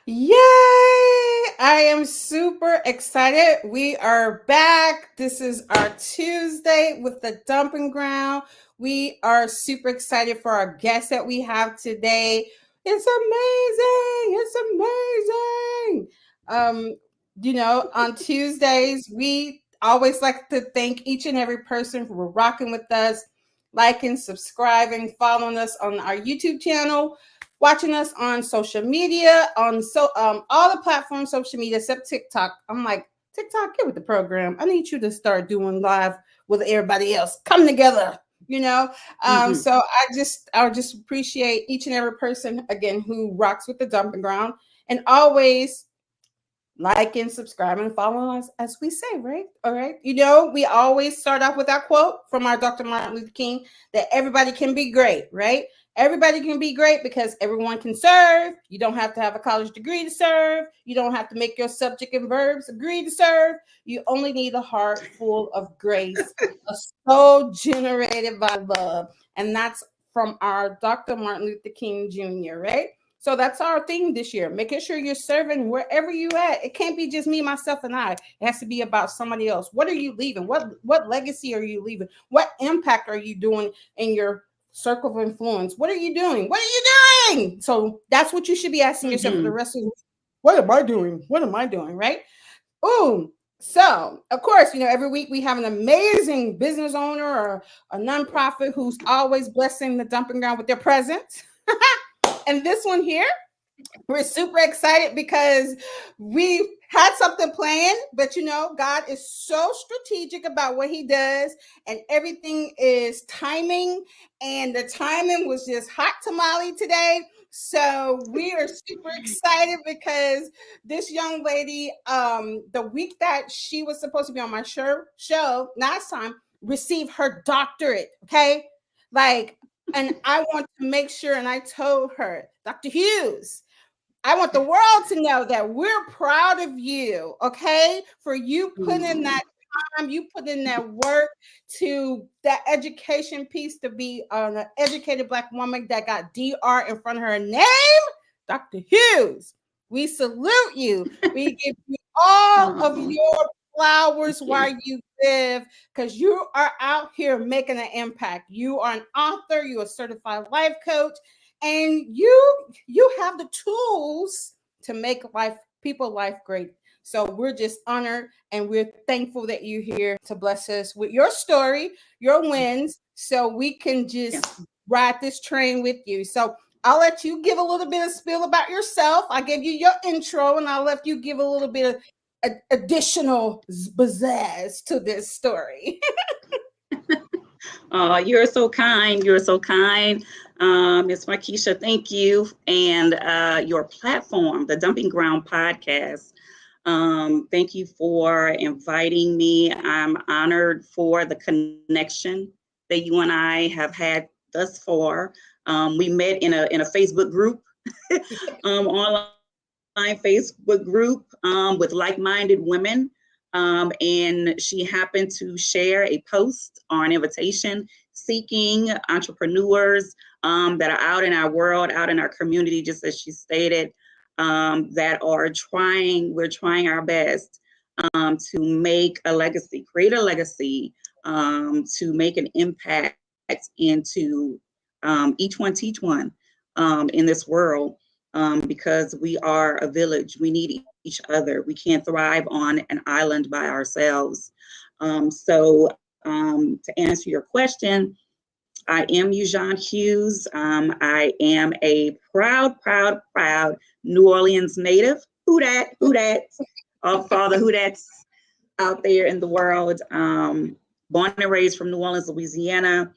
Yay! I am super excited. We are back. This is our Tuesday with the Dumping Ground. We are super excited for our guest that we have today. It's amazing. On Tuesdays, we always like to thank each and every person for rocking with us, liking, subscribing, following us on our YouTube channel, watching us on social media, on all the platforms, social media except TikTok. I'm like, TikTok, get with the program. I need you to start doing live with everybody else. Come together, you know. So I just appreciate each and every person again who rocks with the Dumping Ground, and always like and subscribe and follow us as we say, right? All right. We always start off with our quote from our Dr. Martin Luther King that everybody can be great, right? Everybody can be great because everyone can serve. You don't have to have a college degree to serve. You don't have to make your subject and verbs agree to serve. You only need a heart full of grace, a soul generated by love. And that's from our Dr. Martin Luther King Jr., right? So that's our thing this year, making sure you're serving wherever you at. It can't be just me, myself, and I. It has to be about somebody else. What are you leaving? What legacy are you leaving? What impact are you doing in your circle of influence? What are you doing? What are you doing? So that's what you should be asking yourself for the rest of the week. What am I doing? What am I doing? Right? Ooh. So, of course, every week we have an amazing business owner or a nonprofit who's always blessing the Dumping Ground with their presence. And this one here, we're super excited because we had something planned, but God is so strategic about what he does, and everything is timing. And the timing was just hot tamale today. So we are super excited because this young lady, the week that she was supposed to be on my show last time, received her doctorate. Okay. Like, and I want to make sure, and I told her, Dr. Hughes, I want the world to know that we're proud of you, okay? For you putting in that time, you put in that work to that education piece to be an educated Black woman that got DR in front of her name. Dr. Hughes, we salute you. We give you all of your flowers while you live, because you are out here making an impact. You are an author, you're a certified life coach, and you have the tools to make people life great. So we're just honored and we're thankful that you're here to bless us with your story, your wins, so we can just ride this train with you. So I'll let you give a little bit of spiel about yourself. I gave you your intro, and I'll let you give a little bit of additional pizzazz to this story. You're so kind. You're so kind. Ms. Markeisha, thank you. And your platform, the Dumping Ground podcast. Thank you for inviting me. I'm honored for the connection that you and I have had thus far. We met in a Facebook group, online Facebook group with like-minded women. And she happened to share a post or an invitation seeking entrepreneurs that are out in our world, out in our community, just as she stated, that are we're trying our best to make a legacy, create a legacy, to make an impact into each one teach one in this world. Because we are a village. We need each other. We can't thrive on an island by ourselves. To answer your question, I am Eujon Hughes. I am a proud New Orleans native. Who dat? Who dat? All father who that's out there in the world. Born and raised from New Orleans, Louisiana.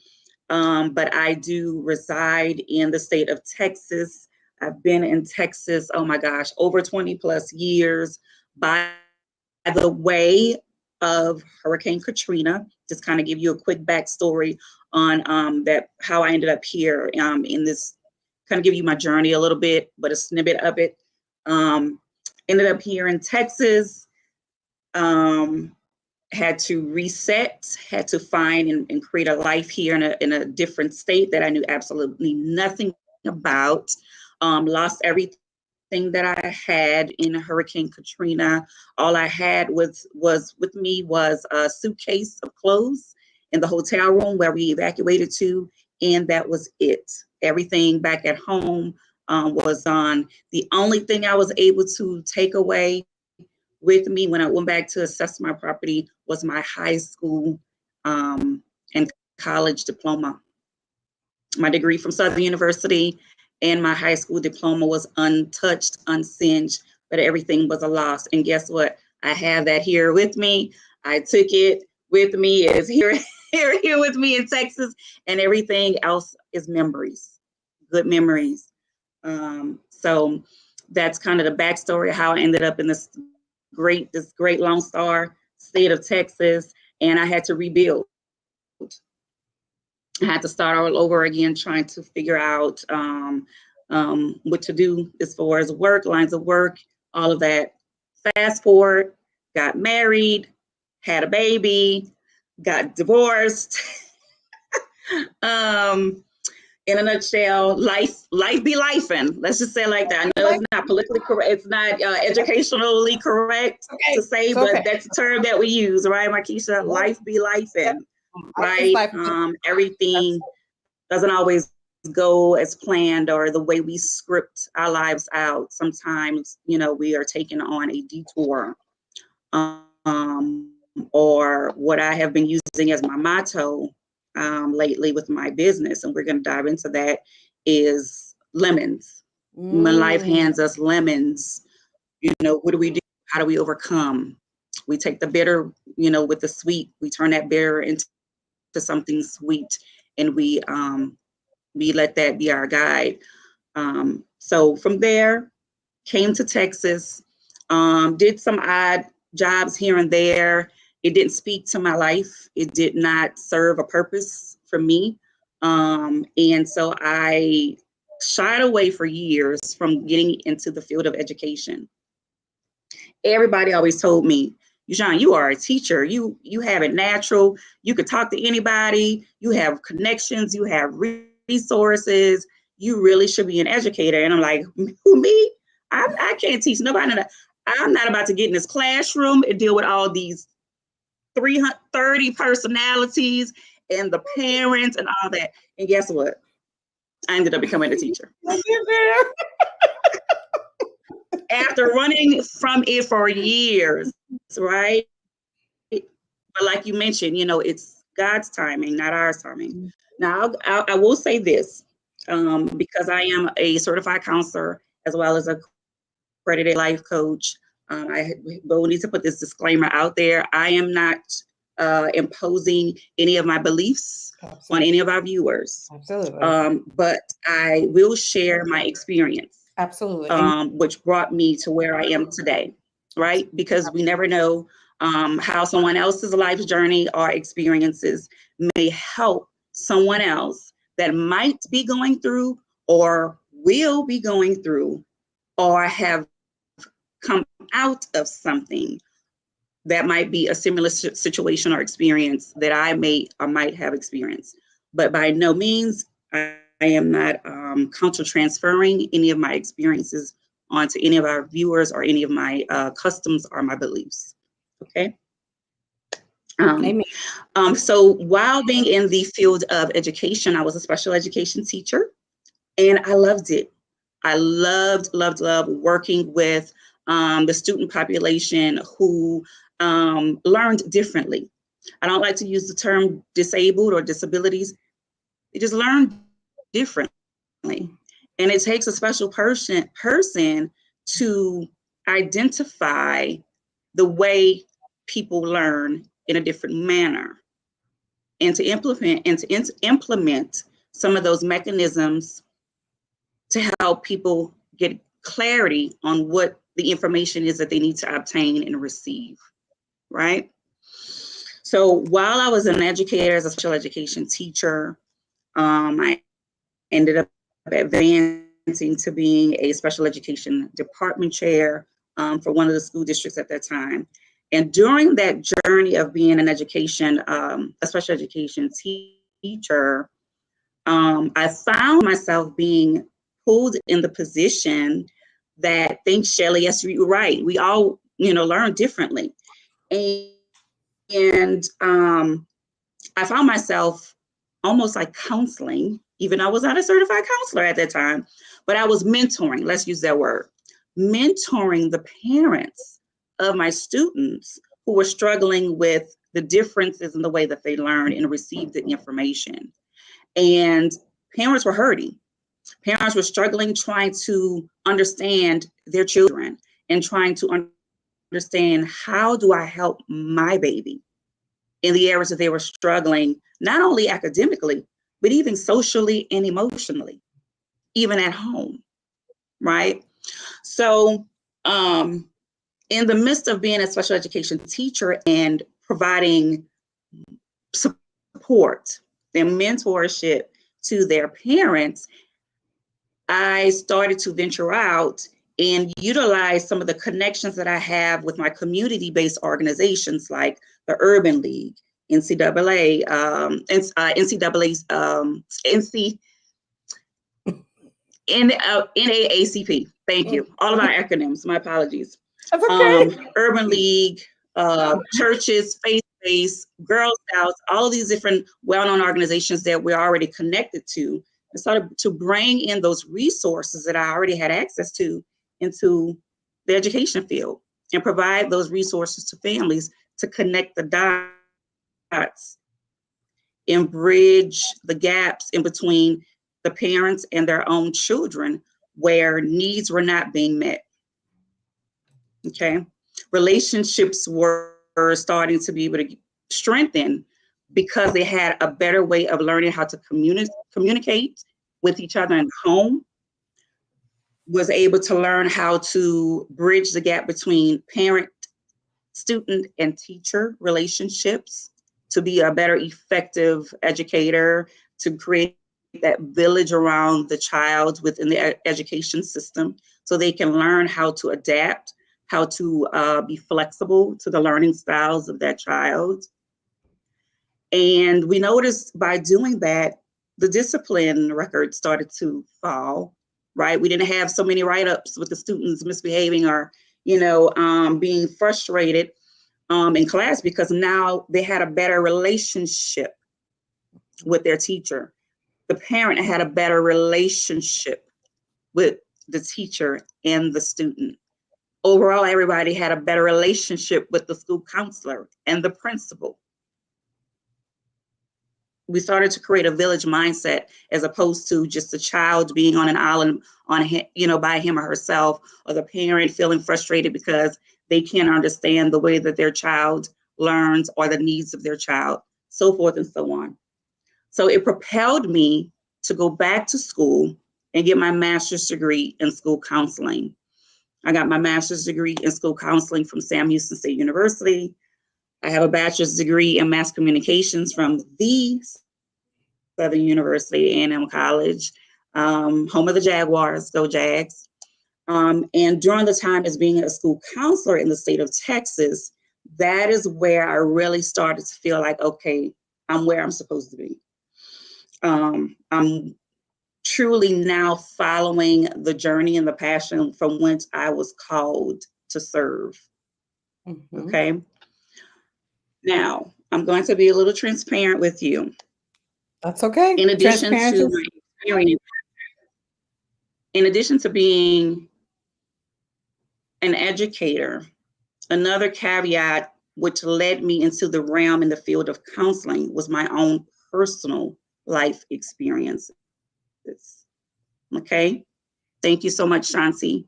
But I do reside in the state of Texas. I've been in Texas, oh my gosh, over 20 plus years by the way of Hurricane Katrina. Just kind of give you a quick backstory on how I ended up here in this, kind of give you my journey a little bit, but a snippet of it. Ended up here in Texas, had to reset, had to find and create a life here in a different state that I knew absolutely nothing about. Lost everything that I had in Hurricane Katrina. All I had was with me was a suitcase of clothes in the hotel room where we evacuated to, and that was it. Everything back at home was on. The only thing I was able to take away with me when I went back to assess my property was my high school and college diploma. My degree from Southern University and my high school diploma was untouched, unsinged, but everything was a loss. And guess what? I have that here with me. I took it with me. It's here with me in Texas, and everything else is memories, good memories. So that's kind of the backstory of how I ended up in this great Lone Star state of Texas, and I had to rebuild. I had to start all over again, trying to figure out what to do as far as work, lines of work, all of that. Fast forward, got married, had a baby, got divorced. In a nutshell, life be lifing. Let's just say it like that. I know it's not politically correct. It's not educationally correct to say, but that's the term that we use, right, Markeisha? Life be lifing, right? Everything doesn't always go as planned or the way we script our lives out. Sometimes, we are taking on a detour. Or what I have been using as my motto lately with my business, and we're going to dive into that, is lemons. When life hands us lemons, what do we do? How do we overcome? We take the bitter, with the sweet, we turn that bitter into something sweet, and we let that be our guide. So from there, came to Texas, did some odd jobs here and there. It didn't speak to my life. It did not serve a purpose for me. And so I shied away for years from getting into the field of education. Everybody always told me, Eujon, you are a teacher. You have it natural. You could talk to anybody. You have connections. You have resources. You really should be an educator. And I'm like, who, me? I can't teach nobody. I'm not about to get in this classroom and deal with all these 330 personalities and the parents and all that. And guess what? I ended up becoming a teacher. After running from it for years, right? But like you mentioned, it's God's timing, not our timing. Now, I will say this, because I am a certified counselor as well as a accredited life coach. But we need to put this disclaimer out there. I am not imposing any of my beliefs on any of our viewers. Absolutely. But I will share my experience. Absolutely. Which brought me to where I am today, right? Because we never know how someone else's life journey or experiences may help someone else that might be going through or will be going through or have come out of something that might be a similar situation or experience that I may or might have experienced. But by no means, I am not counter-transferring any of my experiences onto any of our viewers or any of my customs or my beliefs. Okay. So while being in the field of education, I was a special education teacher, and I loved it. I loved working with the student population who learned differently. I don't like to use the term disabled or disabilities. They just learn differently. And it takes a special person to identify the way people learn in a different manner and to implement some of those mechanisms to help people get clarity on what the information is that they need to obtain and receive, right? So while I was an educator as a special education teacher, I ended up advancing to being a special education department chair for one of the school districts at that time. And during that journey of being an education, a special education teacher, I found myself being pulled in the position that, thanks, Shelley, yes, you're right. We all, learn differently. And I found myself almost like counseling, even though I was not a certified counselor at that time, but I was mentoring, let's use that word, mentoring the parents of my students who were struggling with the differences in the way that they learn and receive the information. And parents were hurting. Parents were struggling, trying to understand their children and trying to understand, how do I help my baby in the areas that they were struggling, not only academically, but even socially and emotionally, even at home, right? So in the midst of being a special education teacher and providing support and mentorship to their parents, I started to venture out and utilize some of the connections that I have with my community-based organizations like the Urban League, NCAA, NAACP. Thank you. All of our acronyms. My apologies. That's okay. Urban League, churches, faith-based, Girl Scouts, all of these different well-known organizations that we're already connected to, and started to bring in those resources that I already had access to into the education field and provide those resources to families to connect the dots and bridge the gaps in between the parents and their own children where needs were not being met. Okay. Relationships were starting to be able to strengthen because they had a better way of learning how to communicate with each other in the home, was able to learn how to bridge the gap between parent, student, and teacher relationships, to be a better effective educator, to create that village around the child within the education system so they can learn how to adapt, how to be flexible to the learning styles of that child. And we noticed by doing that, the discipline record started to fall, right? We didn't have so many write-ups with the students misbehaving or, being frustrated in class, because now they had a better relationship with their teacher. The parent had a better relationship with the teacher and the student. Overall, everybody had a better relationship with the school counselor and the principal. We started to create a village mindset as opposed to just a child being on an island by him or herself, or the parent feeling frustrated because they can't understand the way that their child learns or the needs of their child, so forth and so on. So it propelled me to go back to school and get my master's degree in school counseling. I got my master's degree in school counseling from Sam Houston State University. I have a bachelor's degree in mass communications from the Southern University, A&M College, home of the Jaguars, go Jags. And during the time as being a school counselor in the state of Texas, that is where I really started to feel like, okay, I'm where I'm supposed to be. I'm truly now following the journey and the passion from which I was called to serve. Mm-hmm. Okay. Now, I'm going to be a little transparent with you. That's okay. In addition to my experience, in addition to being an educator, another caveat which led me into the realm in the field of counseling was my own personal life experiences. Okay. Thank you so much, Shanti.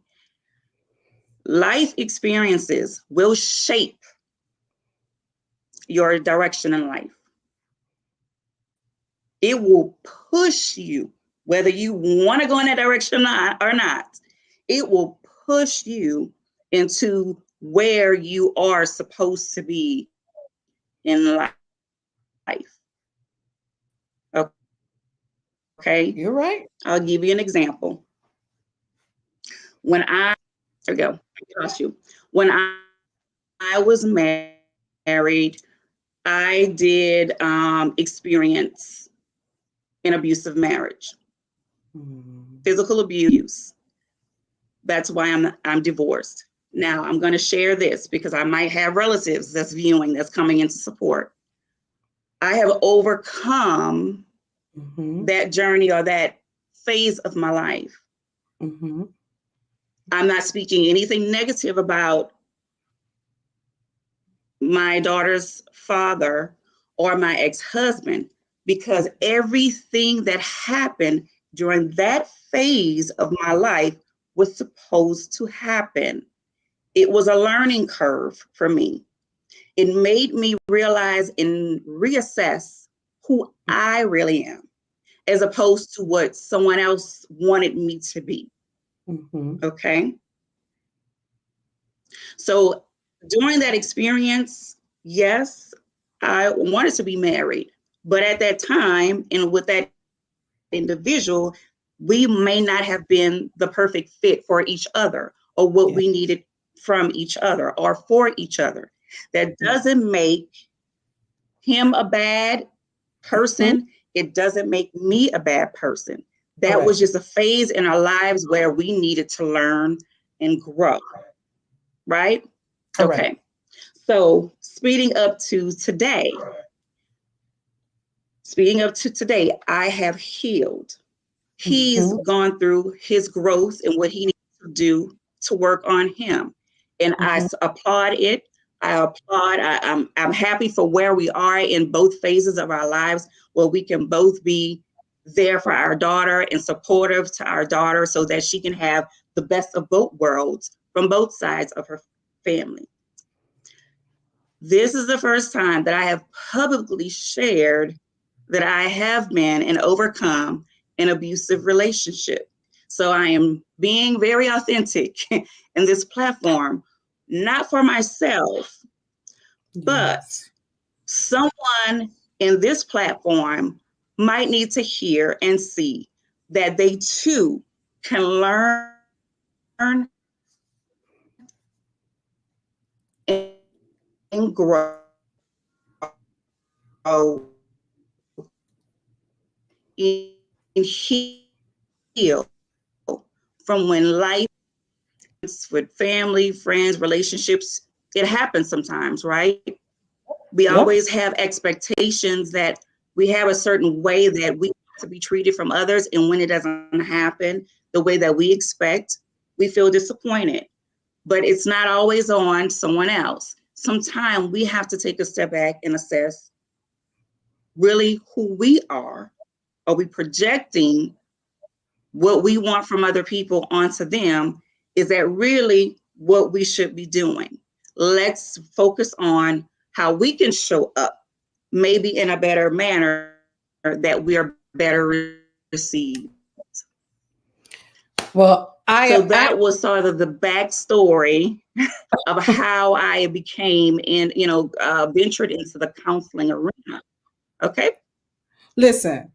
Life experiences will shape your direction in life. It will push you, whether you want to go in that direction or not. It will push you into where you are supposed to be in life. Okay? You're right. I'll give you an example. When I was married, I did experience an abusive marriage, physical abuse. That's why I'm divorced. Now I'm going to share this because I might have relatives that's viewing, that's coming into support. I have overcome that journey or that phase of my life. I'm not speaking anything negative about my daughter's father or my ex-husband, because everything that happened during that phase of my life was supposed to happen. It was a learning curve for me. It made me realize and reassess who I really am, as opposed to what someone else wanted me to be. Okay. So during that experience, yes, I wanted to be married, but at that time and with that individual, we may not have been the perfect fit for each other or what we needed from each other or for each other. That doesn't make him a bad person. It doesn't make me a bad person. That was just a phase in our lives where we needed to learn and grow. Right? Okay. So speeding up to today, I have healed. He's gone through his growth and what he needs to do to work on him. And I applaud it. I'm happy for where we are in both phases of our lives, where we can both be there for our daughter and supportive to our daughter so that she can have the best of both worlds from both sides of her family. This is the first time that I have publicly shared that I have been and overcome an abusive relationship. So I am being very authentic in this platform, not for myself, but someone in this platform might need to hear and see that they too can learn and grow and heal from when life with family, friends, relationships, it happens sometimes, right? We always have expectations that we have a certain way that we have to be treated from others. And when it doesn't happen the way that we expect, we feel disappointed. But it's not always on someone else. Sometimes we have to take a step back and assess really who we are. Are we projecting what we want from other people onto them? Is that really what we should be doing? Let's focus on how we can show up, maybe in a better manner that we are better received. Well, so that was sort of the backstory of how I became ventured into the counseling arena. Okay. Listen,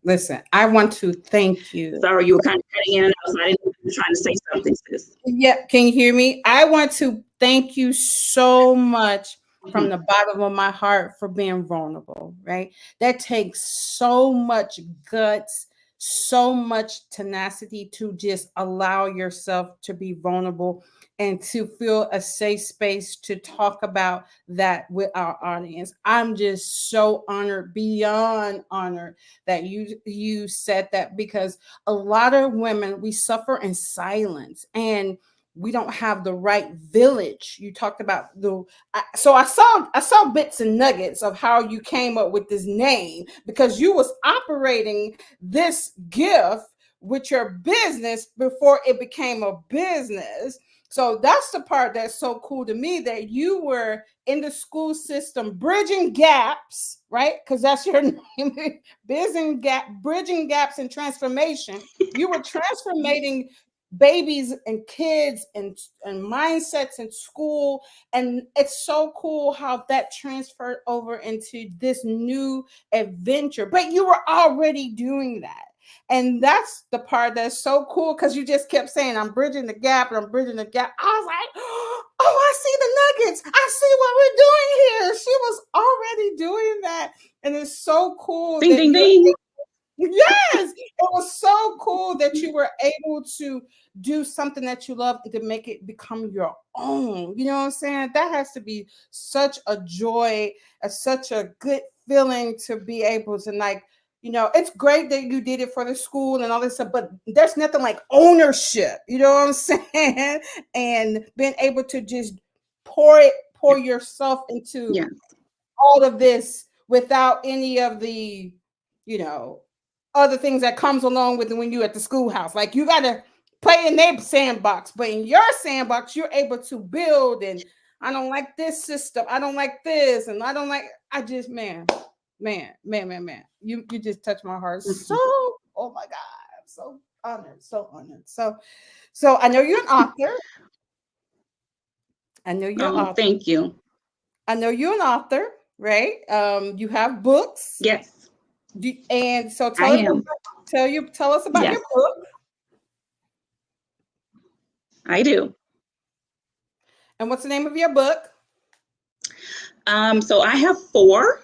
I want to thank you. Sorry, you were kind of cutting in and out, so I didn't know you were trying to say something, sis. Yeah, can you hear me? I want to thank you so much from the bottom of my heart for being vulnerable, right? That takes so much guts, so much tenacity to just allow yourself to be vulnerable and to feel a safe space to talk about that with our audience. I'm just so honored, beyond honored, that you said that, because a lot of women, we suffer in silence and we don't have the right village. You talked about so I saw bits and nuggets of how you came up with this name, because you was operating this gift with your business before it became a business. So that's the part that's so cool to me, that you were in the school system bridging gaps, right? Because that's your name, bridging gaps and transformation. You were transforming babies and kids and mindsets in school. And it's so cool how that transferred over into this new adventure. But you were already doing that. And that's the part that's so cool, because you just kept saying, I'm bridging the gap and I'm bridging the gap. I was like, oh, I see the nuggets. I see what we're doing here. She was already doing that. And it's so cool. Ding, ding, ding. Yes, it was so cool that you were able to do something that you love to make it become your own. You know what I'm saying? That has to be such a joy, such a good feeling to be able to like, it's great that you did it for the school and all this stuff, but there's nothing like ownership. You know what I'm saying? And being able to just pour yourself into Yeah. all of this without any of the, you know, other things that comes along with it when you at the schoolhouse. Like you gotta play in their sandbox, but in your sandbox, you're able to build. And I don't like this system. I don't like this, and I don't like. I just man. You just touched my heart. So, oh my God, I'm so honored, so honored. So I know you're an author. I know you're an author. Thank you. I know you're an author, right? You have books. Yes, And so I am. tell us about Yes, your book. I do. And what's the name of your book? So I have four.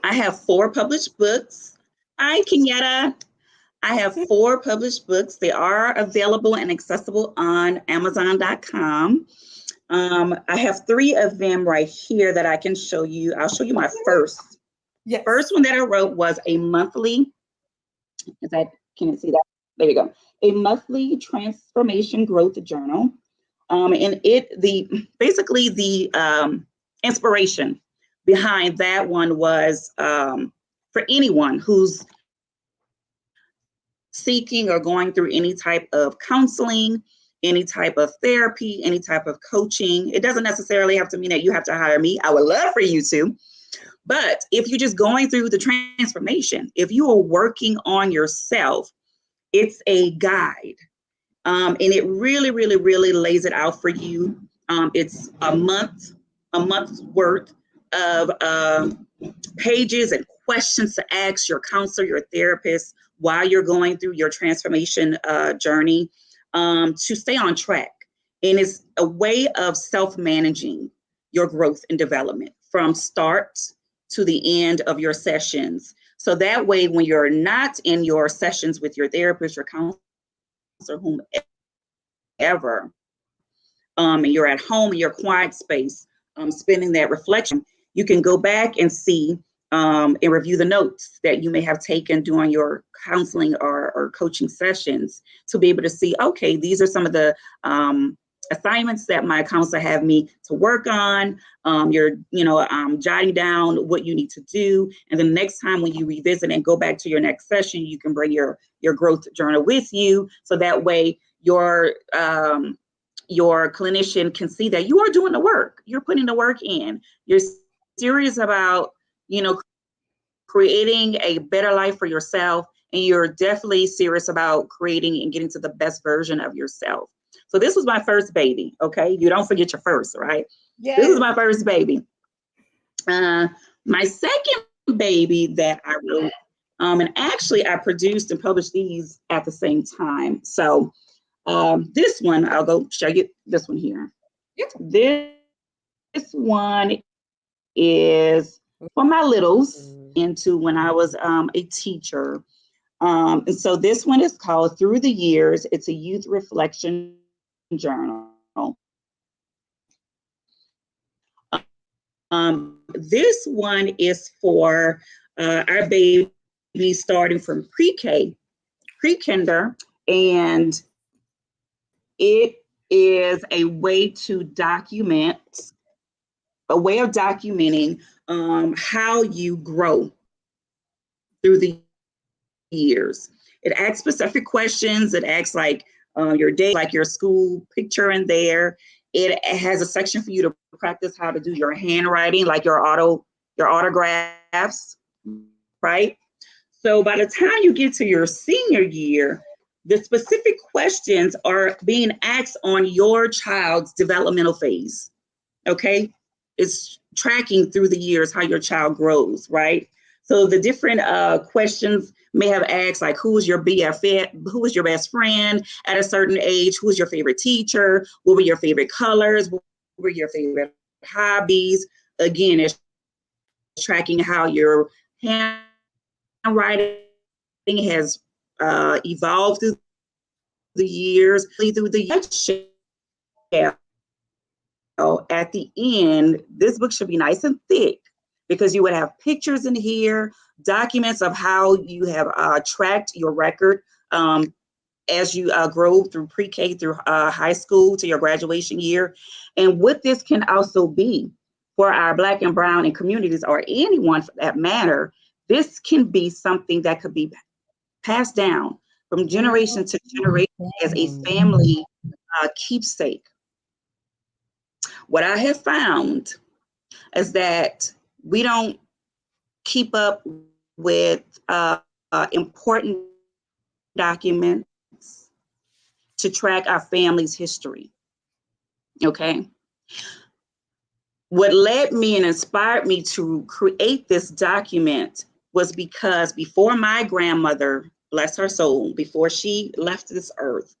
I have four published books. Hi, Kenyatta. I have four published books. They are available and accessible on Amazon.com. I have three of them right here that I can show you. I'll show you my first. Yes. First one that I wrote was a monthly, can you see that? There you go. A monthly transformation growth journal. And basically the inspiration behind that one was for anyone who's seeking or going through any type of counseling, any type of therapy, any type of coaching. It doesn't necessarily have to mean that you have to hire me. I would love for you to. But if you're just going through the transformation, if you are working on yourself, it's a guide. And it really, really, really lays it out for you. It's a month's worth of pages and questions to ask your counselor, your therapist, while you're going through your transformation journey to stay on track. And it's a way of self-managing your growth and development from start to the end of your sessions. So that way, when you're not in your sessions with your therapist, your counselor, whomever, and you're at home in your quiet space, spending that reflection, you can go back and see and review the notes that you may have taken during your counseling or coaching sessions to be able to see, okay, these are some of the assignments that my counselor have me to work on. You're, jotting down what you need to do. And then the next time when you revisit and go back to your next session, you can bring your growth journal with you. So that way your clinician can see that you are doing the work. You're putting the work in. You're serious about, creating a better life for yourself. And you're definitely serious about creating and getting to the best version of yourself. So this was my first baby. Okay. You don't forget your first, right? Yes. This is my first baby. My second baby that I wrote, and actually I produced and published these at the same time. So this one, I'll go show you this one here. Yep. This one is for my littles into when I was a teacher. And so this one is called Through the Years. It's a youth reflection journal. This one is for our baby starting from pre-kinder, and it is a way of documenting how you grow through the years. It asks specific questions. It asks like your day, like your school picture in there. It has a section for you to practice how to do your handwriting, like your autographs, right? So by the time you get to your senior year, the specific questions are being asked on your child's developmental phase, okay? It's tracking through the years how your child grows, right? So the different questions may have asked like, who is your BFF? Who is your best friend at a certain age? Who is your favorite teacher? What were your favorite colors? What were your favorite hobbies? Again, it's tracking how your handwriting has evolved through the years, through the at the end, this book should be nice and thick because you would have pictures in here, documents of how you have tracked your record as you grow through pre-K through high school to your graduation year. And what this can also be for our Black and Brown and communities, or anyone for that matter, this can be something that could be passed down from generation to generation as a family keepsake. What I have found is that we don't keep up with important documents to track our family's history. Okay. What led me and inspired me to create this document was because before my grandmother, bless her soul, before she left this earth,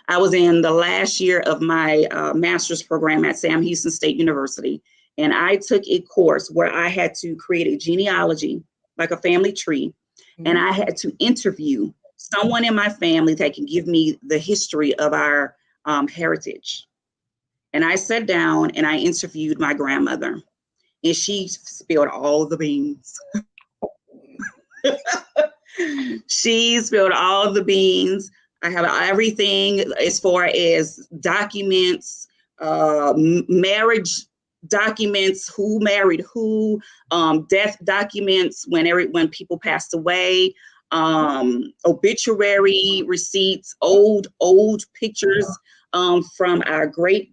I was in the last year of my master's program at Sam Houston State University, and I took a course where I had to create a genealogy, like a family tree, and I had to interview someone in my family that can give me the history of our heritage. And I sat down and I interviewed my grandmother, and she spilled all the beans. She spilled all the beans. I have everything as far as documents, marriage documents, who married who, death documents when people passed away, obituary receipts, old pictures from our great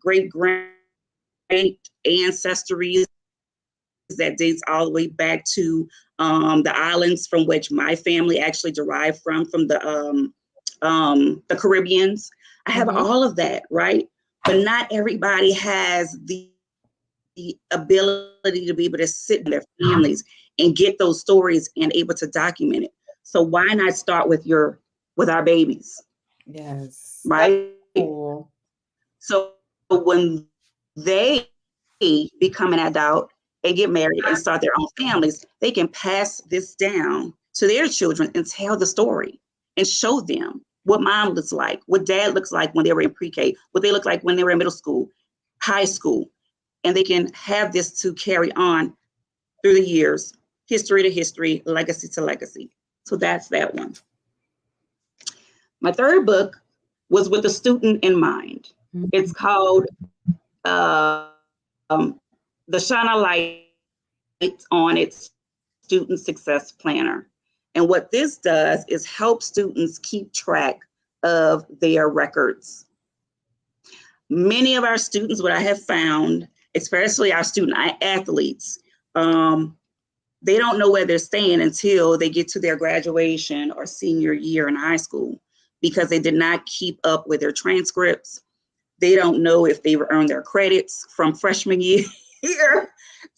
ancestries that dates all the way back to the islands from which my family actually derived from the Caribbeans. I have all of that, right? But not everybody has the ability to be able to sit in their families and get those stories and able to document it. So why not start with our babies? Yes. Right. Cool. So when they become an adult and get married and start their own families, they can pass this down to their children and tell the story and show them what mom looks like, what dad looks like when they were in pre-K, what they look like when they were in middle school, high school. And they can have this to carry on through the years, history to history, legacy to legacy. So that's that one. My third book was with a student in mind. It's called The Shine a Light on Its Student Success Planner. And what this does is help students keep track of their records. Many of our students, what I have found, especially our student athletes, they don't know where they're staying until they get to their graduation or senior year in high school because they did not keep up with their transcripts. They don't know if they've earned their credits from freshman year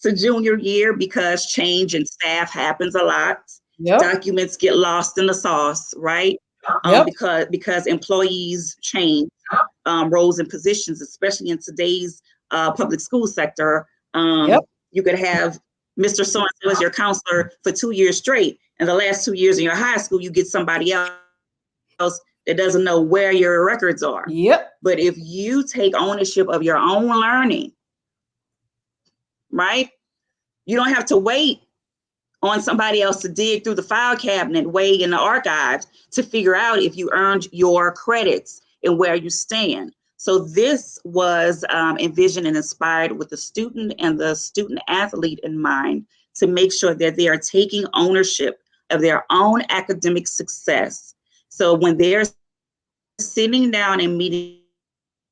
to junior year because change in staff happens a lot. Documents get lost in the sauce, right? Because employees change roles and positions, especially in today's public school sector. You could have Mr. So-and-so as your counselor for 2 years straight, and the last 2 years in your high school, you get somebody else that doesn't know where your records are. But if you take ownership of your own learning, right, you don't have to wait on somebody else to dig through the file cabinet, way in the archives to figure out if you earned your credits and where you stand. So this was envisioned and inspired with the student and the student athlete in mind to make sure that they are taking ownership of their own academic success. So when they're sitting down and meeting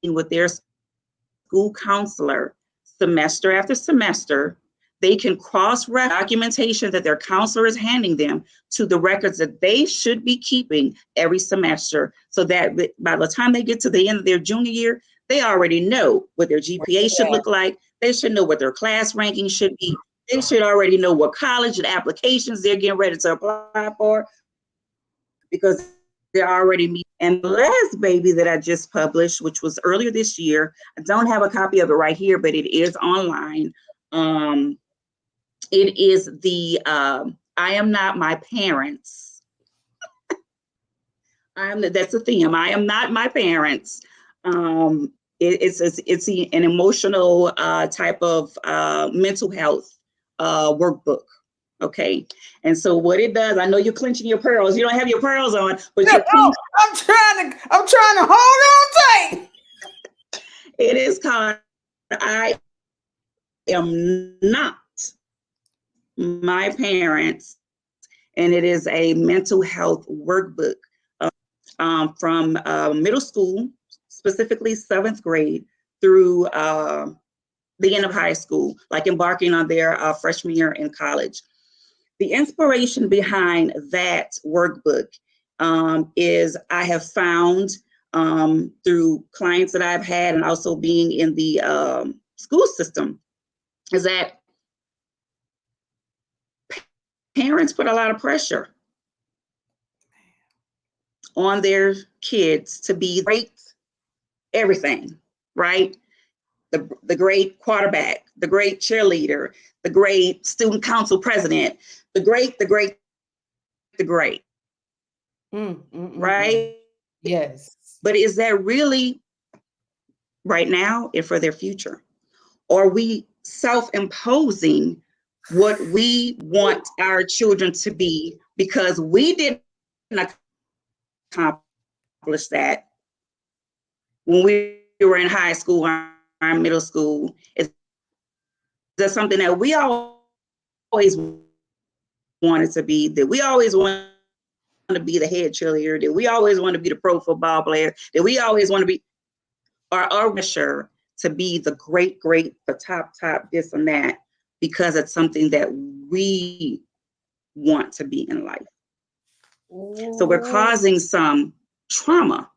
with their school counselor semester after semester, they can cross-reference documentation that their counselor is handing them to the records that they should be keeping every semester, so that by the time they get to the end of their junior year, they already know what their GPA should look like. They should know what their class ranking should be. They should already know what college and applications they're getting ready to apply for because they're already meeting. And the last baby that I just published, which was earlier this year, I don't have a copy of it right here, but it is online. It is the I Am Not My Parents That's the theme. I am not my parents. It's an emotional type of mental health workbook. Okay. And so what it does, I know you're clenching your pearls. You don't have your pearls on, but No, I'm trying to hold on tight. It is called I Am Not My Parents, and it is a mental health workbook from middle school, specifically 7th grade, through the end of high school, like embarking on their freshman year in college. The inspiration behind that workbook is I have found through clients that I've had and also being in the school system, is that parents put a lot of pressure on their kids to be great everything, right? The great quarterback, the great cheerleader, the great student council president, the great. Right? Yes. But is that really right now and for their future? Or are we self-imposing what we want our children to be because we didn't accomplish that when we were in high school or in middle school? Is that something that we always wanted to be, that we always want to be the head cheerleader, that we always want to be the pro football player, that we always want to be, or are we sure to be the great, the top, this and that, because it's something that we want to be in life? Ooh. So we're causing some trauma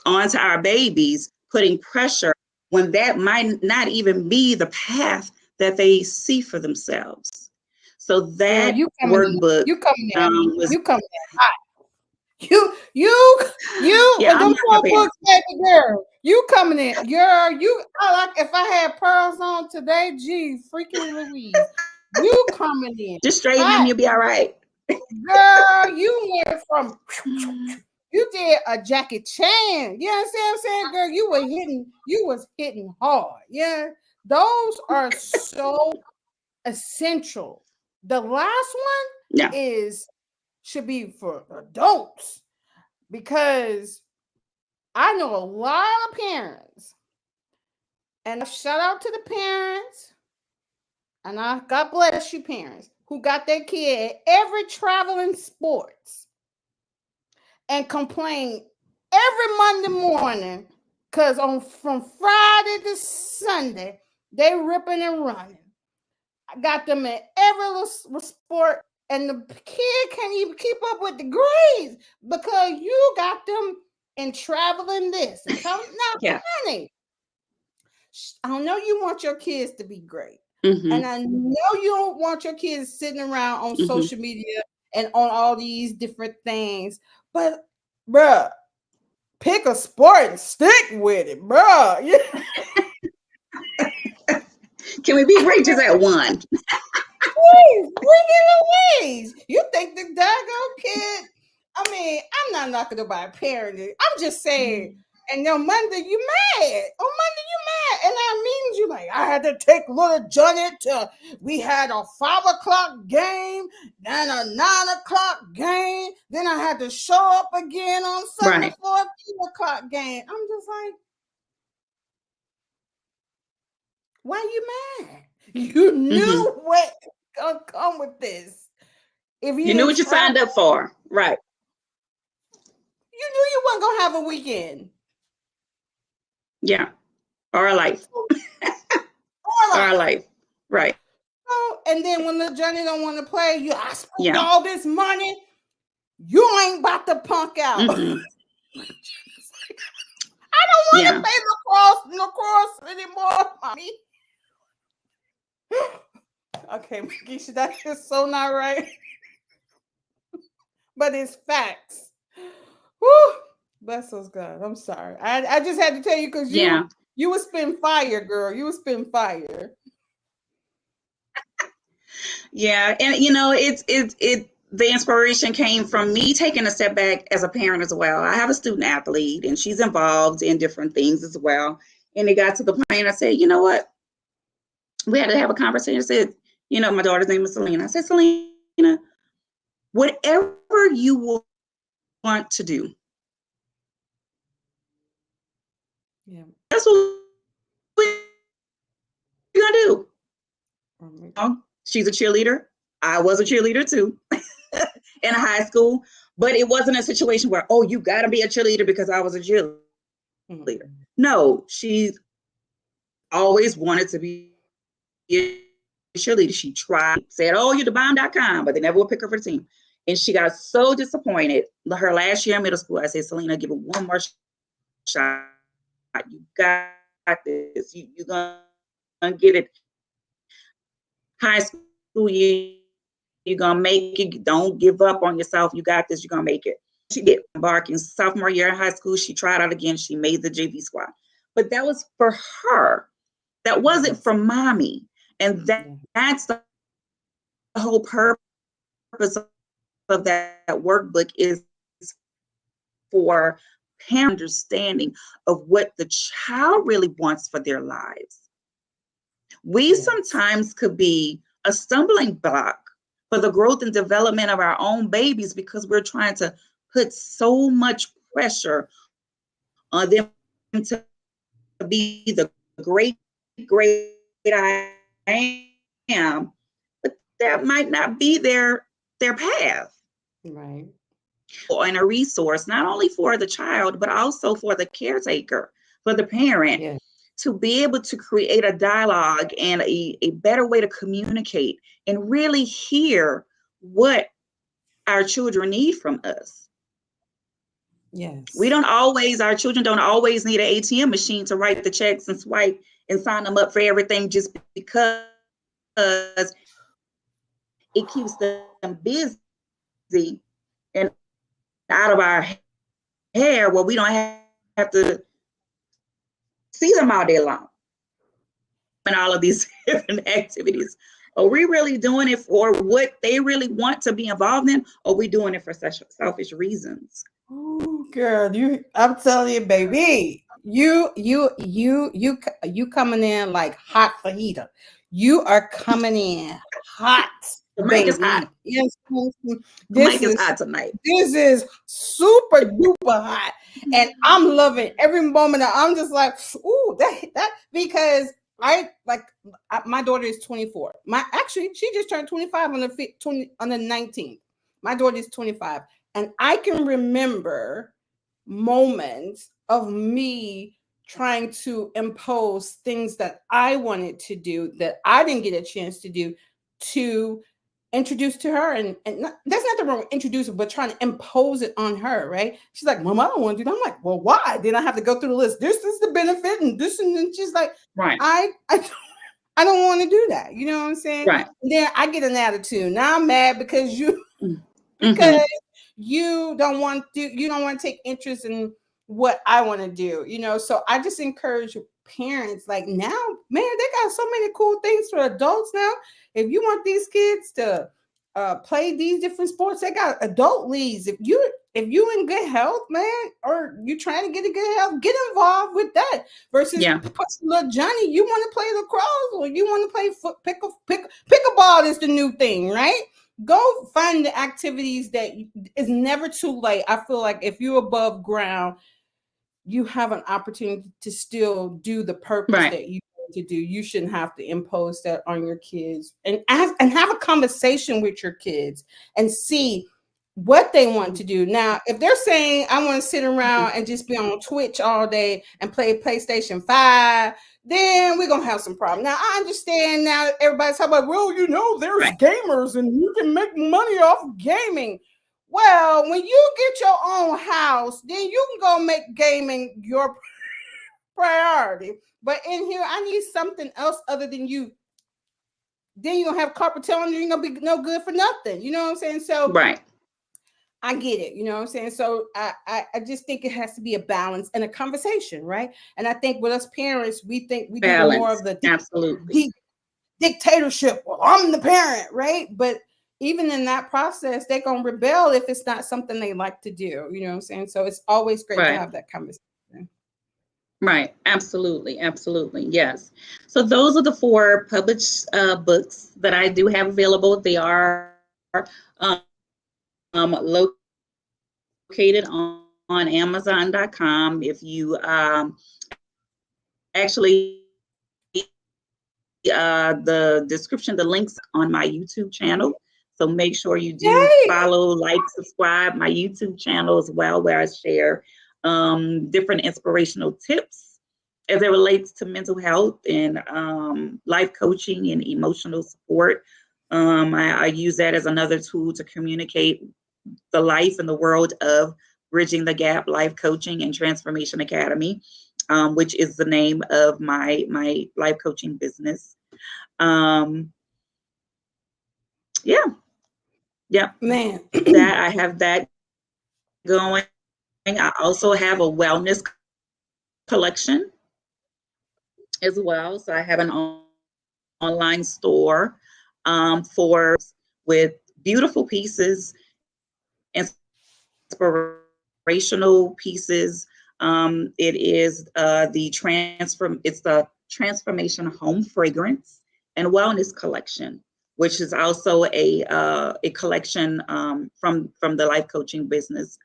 onto our babies, putting pressure when that might not even be the path that they see for themselves. So that workbook, you coming in hot. Yeah, them 4 books, baby girl. You coming in, girl. I like, if I had pearls on today, gee, freaking Louise. You coming in. Just straighten them, you'll be all right. Girl, you went from you did a Jackie Chan. You understand what I'm saying, girl? You was hitting hard. Yeah. Those are so essential. The last one should be for adults, because I know a lot of parents, and shout out to the parents, and God bless you parents, who got their kid at every traveling sports and complain every Monday morning because from Friday to Sunday, they ripping and running. I got them in every little sport, and the kid can't even keep up with the grades because you got them in traveling this. And now, honey, I know you want your kids to be great. Mm-hmm. And I know you don't want your kids sitting around on social media and on all these different things. But, bruh, pick a sport and stick with it, bruh. Yeah. Can we be great just at one? Please, bring it Louise. You think the daggone kid? I mean, I'm not knocking about parenting. I'm just saying. And on Monday you mad. And that means you like, I had to take little Johnny to. We had a 5:00 game, then a 9:00 game. Then I had to show up again on Sunday for a 2:00 game. I'm just like, why you mad? You knew what gonna come with this. If you knew what you signed up for, right? You knew you weren't gonna have a weekend. Yeah, or a life. or a life, right? Oh, and then when the Johnny don't want to play, I spent all this money. You ain't about to punk out. I don't want to play lacrosse anymore, mommy. Okay, Makisha, that is so not right. But it's facts. Whew. Bless us, God. I'm sorry. I just had to tell you because you would spin fire, girl. You would spin fire. Yeah, and it's the inspiration came from me taking a step back as a parent as well. I have a student athlete and she's involved in different things as well. And it got to the point I said, you know what? We had to have a conversation. I said, you know, my daughter's name is Selena. I said, Selena, whatever you want to do, that's what we're going to do. She's a cheerleader. I was a cheerleader too in high school, but it wasn't a situation where, oh, you got to be a cheerleader because I was a cheerleader. No, she's always wanted to be a cheerleader. She tried, said, oh, you're the bomb.com, but they never would pick her for the team. And she got so disappointed. Her last year in middle school, I said, Selena, give it one more shot. You got this. You're going to get it. High school, you're going to make it. Don't give up on yourself. You got this. You're going to make it. She did. Embarking sophomore year in high school, she tried out again. She made the JV squad. But that was for her. That wasn't for mommy. And that's the whole purpose of that workbook, is for parent understanding of what the child really wants for their lives. We sometimes could be a stumbling block for the growth and development of our own babies because we're trying to put so much pressure on them to be the great I am, but that might not be their path. Right. And a resource, not only for the child, but also for the caretaker, for the parent, to be able to create a dialogue and a better way to communicate and really hear what our children need from us. Yes. Our children don't always need an ATM machine to write the checks and swipe and sign them up for everything just because it keeps them busy and out of our hair where we don't have to see them all day long and all of these different activities. Are we really doing it for what they really want to be involved in? Or are we doing it for such selfish reasons? Oh, girl, I'm telling you, baby, you coming in like hot fajita. You are coming in hot, the baby. Mic is hot. Yes, the mic is hot tonight. This is super duper hot, and I'm loving every moment. I'm just like, ooh, that because my daughter is 24. She just turned 25 on the 19th. My daughter is 25. And I can remember moments of me trying to impose things that I wanted to do that I didn't get a chance to do, to introduce to her. And that's nothing wrong with introducing, but trying to impose it on her, right? She's like, Mom, I don't want to do that. I'm like, well, why? Then I have to go through the list. This is the benefit and this, and she's like, right. I don't want to do that. You know what I'm saying? Right. And then I get an attitude. Now I'm mad because because you don't want to take interest in what I want to do, so I just encourage parents, like, now, man, they got so many cool things for adults now. If you want these kids to play these different sports, they got adult leagues. If you in good health, man, or you trying to get in good health, get involved with that versus little Johnny, you want to play lacrosse or you want to play pickleball is the new thing, right? Go find the activities that it's never too late. I feel like if you're above ground, you have an opportunity to still do the purpose that you want to do. You shouldn't have to impose that on your kids, and have a conversation with your kids and see what they want to do. Now, if they're saying, I want to sit around and just be on Twitch all day and play PlayStation 5, then we're going to have some problem. Now, I understand now everybody's talking about, well, there's gamers and you can make money off gaming. Well, when you get your own house, then you can go make gaming your priority. But in here, I need something else other than you. Then you're going to have carpet telling you you're going to be no good for nothing. You know what I'm saying? So, I get it. You know what I'm saying? So I just think it has to be a balance and a conversation, right? And I think with us parents, we think we do more of the absolutely dictatorship. Well, I'm the parent, right? But even in that process, they're going to rebel if it's not something they like to do. You know what I'm saying? So it's always great to Right. have that conversation. Right. Absolutely. Absolutely. Yes. So those are the 4 published books that I do have available. They are located on Amazon.com. If you actually the description, the links on my YouTube channel. So make sure you do Yay! follow, like, subscribe my YouTube channel as well, where I share different inspirational tips as it relates to mental health and life coaching and emotional support. I use that as another tool to communicate the life and the world of Bridging the Gap Life Coaching and Transformation Academy, which is the name of my life coaching business. Yeah, Man. that I have that going. I also have a wellness collection as well. So I have an online store for with beautiful pieces, inspirational pieces. It is it's the Transformation Home Fragrance and Wellness Collection, which is also a collection from the life coaching business.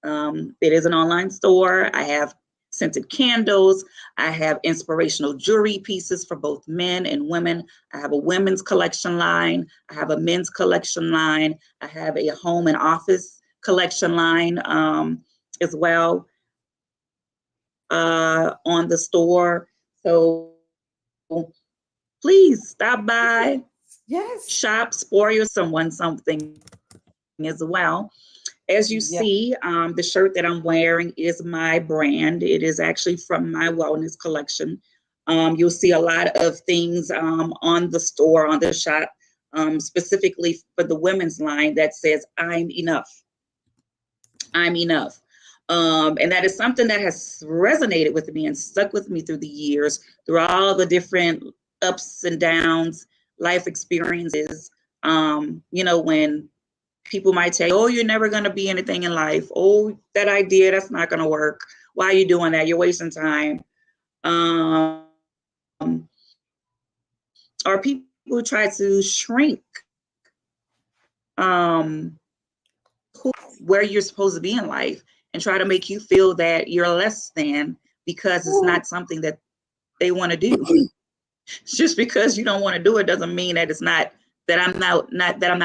It is an online store. I have scented candles. I have inspirational jewelry pieces for both men and women. I have a women's collection line. I have a men's collection line. I have a home and office collection line as well on the store. So please stop by, Yes. shop, spoil someone something as well. As you Yeah. see, the shirt that I'm wearing is my brand. It is actually from my wellness collection. You'll see a lot of things on the store, on the shop, specifically for the women's line that says, I'm enough. I'm enough. And that is something that has resonated with me and stuck with me through the years, through all the different ups and downs, life experiences. When people might say, oh, you're never going to be anything in life. Oh, that idea, that's not going to work. Why are you doing that? You're wasting time. Or people who try to shrink where you're supposed to be in life and try to make you feel that you're less than because it's not something that they want to do. Just because you don't want to do it doesn't mean that it's not that I'm not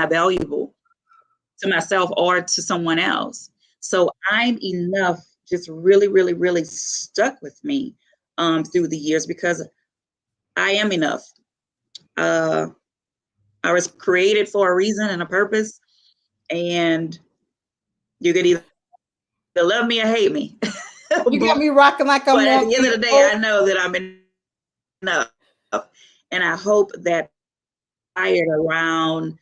valuable to myself or to someone else. So I'm enough just really, really, really stuck with me through the years because I am enough. I was created for a reason and a purpose, and you could either love me or hate me. You got me rocking like I'm But at the end of walking. the day, I know that I'm enough. And I hope that I around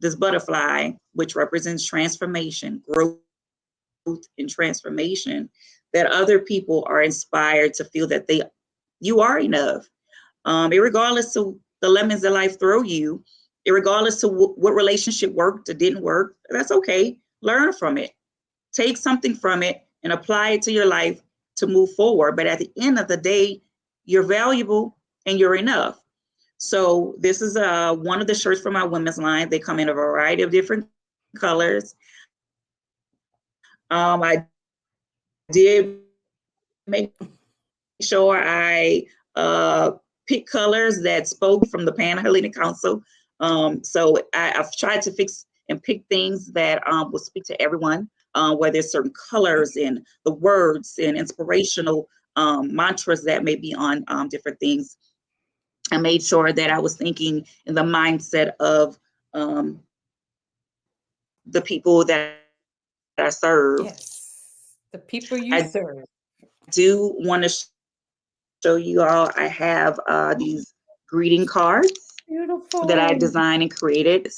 this butterfly, which represents transformation, growth, and transformation, that other people are inspired to feel that you are enough. Regardless of the lemons that life throw you, regardless of what relationship worked or didn't work, that's okay. Learn from it. Take something from it and apply it to your life to move forward. But at the end of the day, you're valuable and you're enough. So this is one of the shirts from my women's line. They come in a variety of different colors. I did make sure I pick colors that spoke from the Pan-Hellenic Council. So I've tried to fix and pick things that will speak to everyone, where there's certain colors and the words and inspirational mantras that may be on different things. I made sure that I was thinking in the mindset of the people that I serve. Yes. The people you I serve. do want to show you all, I have these greeting cards that I Beautiful. designed and created.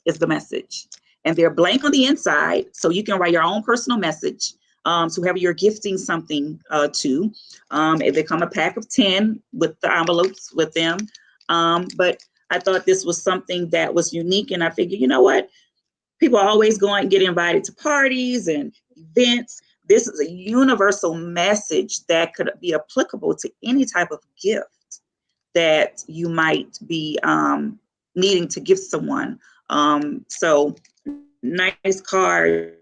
Is the message. And they're blank on the inside, so you can write your own personal message to whoever you're gifting something to. They come a pack of 10 with the envelopes with them. But I thought this was something that was unique, and I figured, you know what? People are always going and get invited to parties and events. This is a universal message that could be applicable to any type of gift that you might be needing to give someone. So nice cards.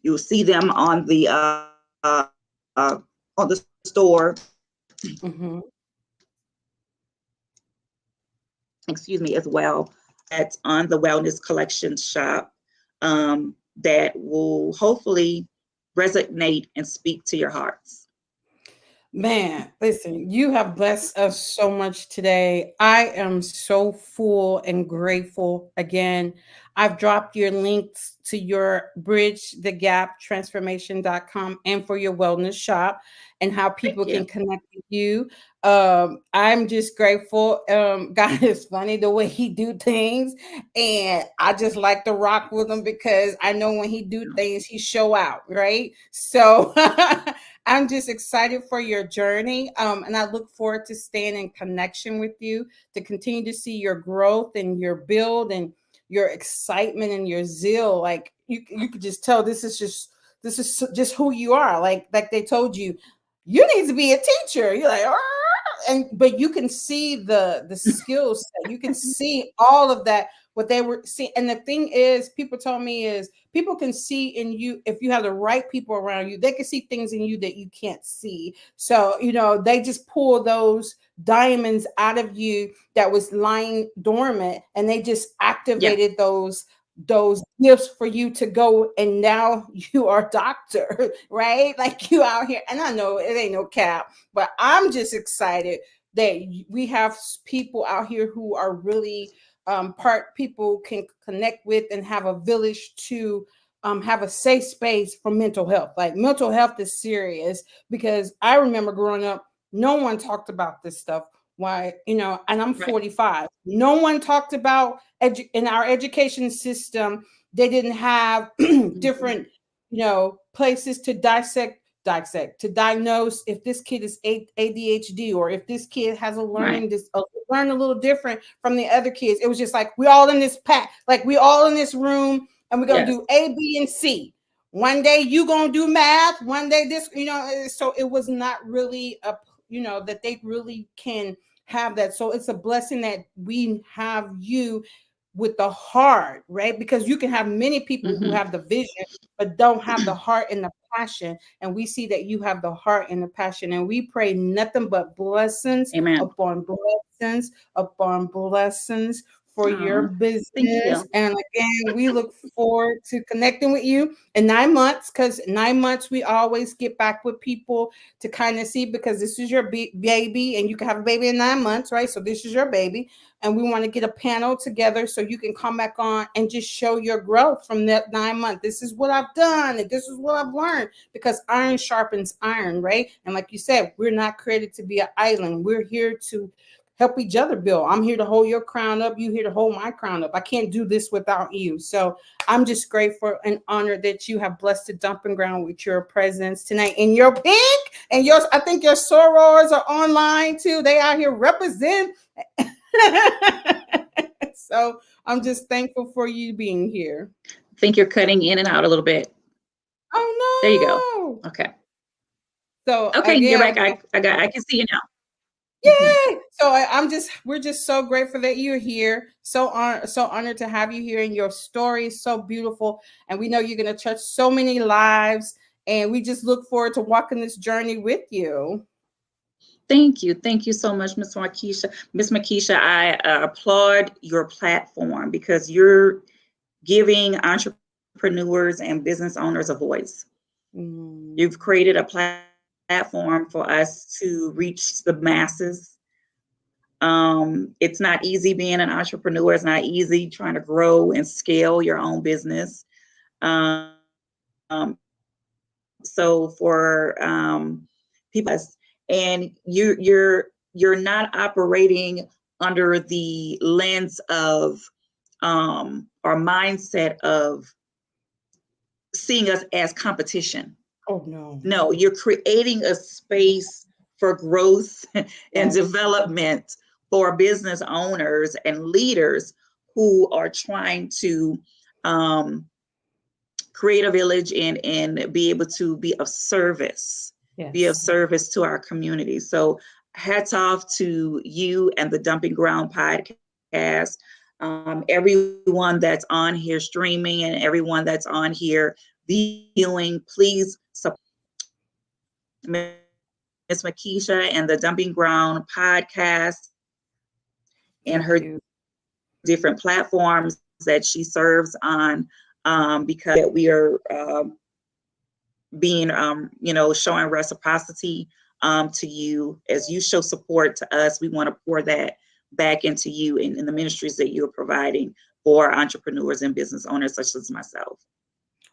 You'll see them on the store. Mm-hmm. Excuse me, as well. That's on the Wellness Collection shop, that will hopefully resonate and speak to your hearts. Man, listen, you have blessed us so much today. I am so full and grateful. Again, I've dropped your links to your Bridge the Gap Transformation.com and for your wellness shop and how people Thank can you. connect with you. I'm just grateful. God is funny the way he do things, and I just like to rock with him because I know when he do things, he show out, right? So I'm just excited for your journey. And I look forward to staying in connection with you to continue to see your growth and your build and your excitement and your zeal. Like you could just tell this is just who you are. Like they told you, you need to be a teacher. You're like, "Arr!" And but you can see the skill set. You can see all of that what they were seeing. And the thing is, people told me is people can see in you if you have the right people around you, they can see things in you that you can't see. So, they just pull those diamonds out of you that was lying dormant and they just Yeah. activated those gifts for you to go, and now you are a doctor, right? Like you out here, and I know it ain't no cap, but I'm just excited that we have people out here who are really part people can connect with and have a village to have a safe space for mental health. Like mental health is serious because I remember growing up, no one talked about this stuff. Why, and I'm Right. 45. No one talked about in our education system. They didn't have Mhm. different, places to dissect, to diagnose if this kid is ADHD or if this kid has a Right. learn a little different from the other kids. It was just like we all in this pack, like we all in this room, and we're gonna Yes. do A, B, and C. One day you gonna do math, one day this, so it was not really that they really can have that. So it's a blessing that we have you with the heart, right? Because you can have many people who Hmm. have the vision but don't have the heart and the passion. And we see that you have the heart and the passion. And we pray nothing but blessings Amen. upon blessings upon blessings for your Oh, thank business. you. And again, we look forward to connecting with you in 9 months, because 9 months we always get back with people to kind of see, because this is your baby and you can have a baby in 9 months, right? So this is your baby. And we want to get a panel together so you can come back on and just show your growth from that 9 months. This is what I've done and this is what I've learned, because iron sharpens iron, right? And like you said, we're not created to be an island. We're here to help each other build. I'm here to hold your crown up. You here to hold my crown up. I can't do this without you. So I'm just grateful and honored that you have blessed the dumping ground with your presence tonight. And your pink and yours, I think your sorors are online too. They out here represent. So I'm just thankful for you being here. I think you're cutting in and out a little bit. There you go. Oh no. Okay. So Okay, you're back. again, I can see you now. Hmm. yay! So we're just so grateful that you're here. So honored to have you here, and your story is so beautiful. And we know you're going to touch so many lives. And we just look forward to walking this journey with you. Thank you. Thank you so much, Miss Markeisha. Miss Markeisha, I applaud your platform because you're giving entrepreneurs and business owners a voice. Mm. You've created a platform for us to reach the masses. It's not easy being an entrepreneur. It's not easy trying to grow and scale your own business. Um, so for people, and you're not operating under the lens of or mindset of seeing us as competition. Oh no. No, you're creating a space for growth and Yes. development for business owners and leaders who are trying to create a village and be able to be of service, be of service to our community. So hats off to you and the Dumping Ground podcast. Everyone that's on here streaming and everyone that's on here viewing, please support Miss Makisha and the Dumping Ground podcast and her different platforms that she serves on, because we are being, showing reciprocity to you. As you show support to us, we want to pour that back into you in the ministries that you're providing for entrepreneurs and business owners such as myself.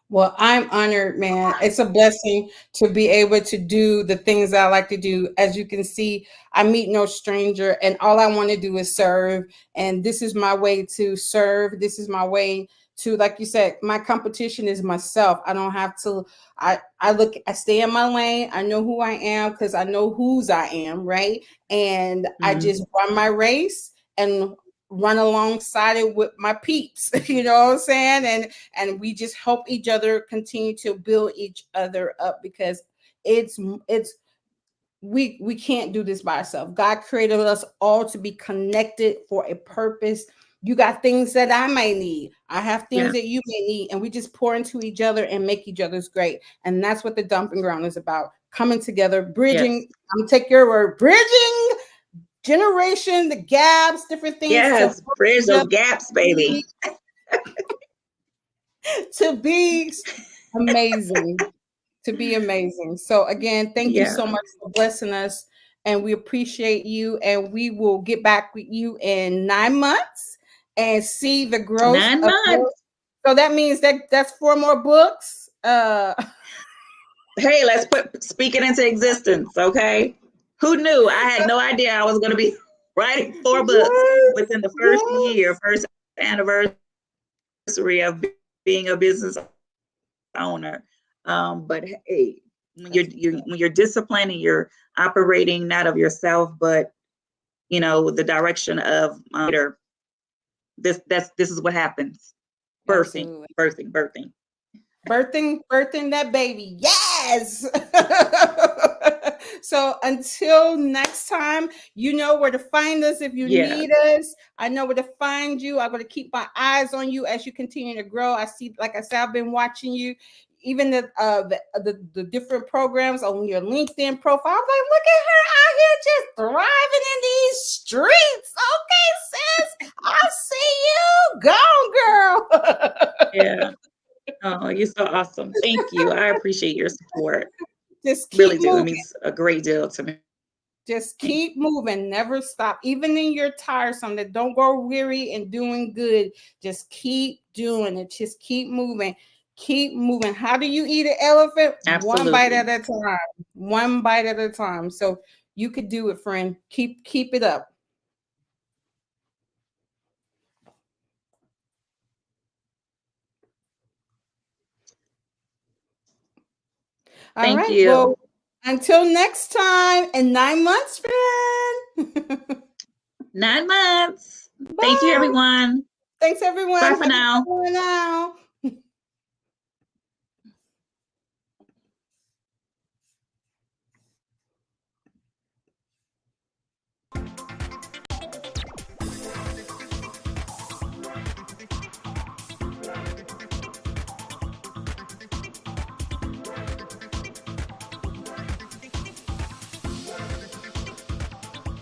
Well, I'm honored, man. It's a blessing to be able to do the things I like to do. As you can see, I meet no stranger, and all I want to do is serve. And this is my way to serve. This is my way to, like you said, my competition is myself. I don't have to, I stay in my lane. I know who I am because I know whose I am, right? And I just run my race and run alongside it with my peeps, you know what I'm saying? And we just help each other continue to build each other up, because we can't do this by ourselves. God created us all to be connected for a purpose. You got things that I may need. I have things that you may need, and we just pour into each other and make each other's great. And that's what the Dumping Ground is about. Coming together, bridging, I'm gonna take your word, bridging generation, the gaps, different things. Yes, bridge those gaps, baby. To be amazing. To be amazing. So again, thank you so much for blessing us, and we appreciate you, and we will get back with you in 9 months and see the growth. 9 months. So that means that's 4 more books. Hey, let's speak it into existence, okay? Who knew? I had no idea I was going to be writing 4 books within the first year, first anniversary of being a business owner. But hey, when you're disciplined and you're operating not of yourself, but the direction of this is what happens. Birthing that baby. Yes. So until next time, you know where to find us if you need us. I know where to find you. I'm going to keep my eyes on you as you continue to grow. I see, like I said, I've been watching you, even the different programs on your LinkedIn profile. I'm like, look at her out here just thriving in these streets. Okay, sis, I see you. Go, girl. Yeah. Oh, you're so awesome. Thank you. I appreciate your support. Just keep really do. moving. It means a great deal to me. Just keep moving. Never stop. Even in your tiresome, that don't grow weary and doing good. Just keep doing it. Just keep moving. Keep moving. How do you eat an elephant? Absolutely. 1 bite at a time. 1 bite at a time. So you could do it, friend. Keep it up. Thank you. Well, until next time, in 9 months, friend. 9 months. Bye. Thank you, everyone. Thanks, everyone. Bye for now. Now.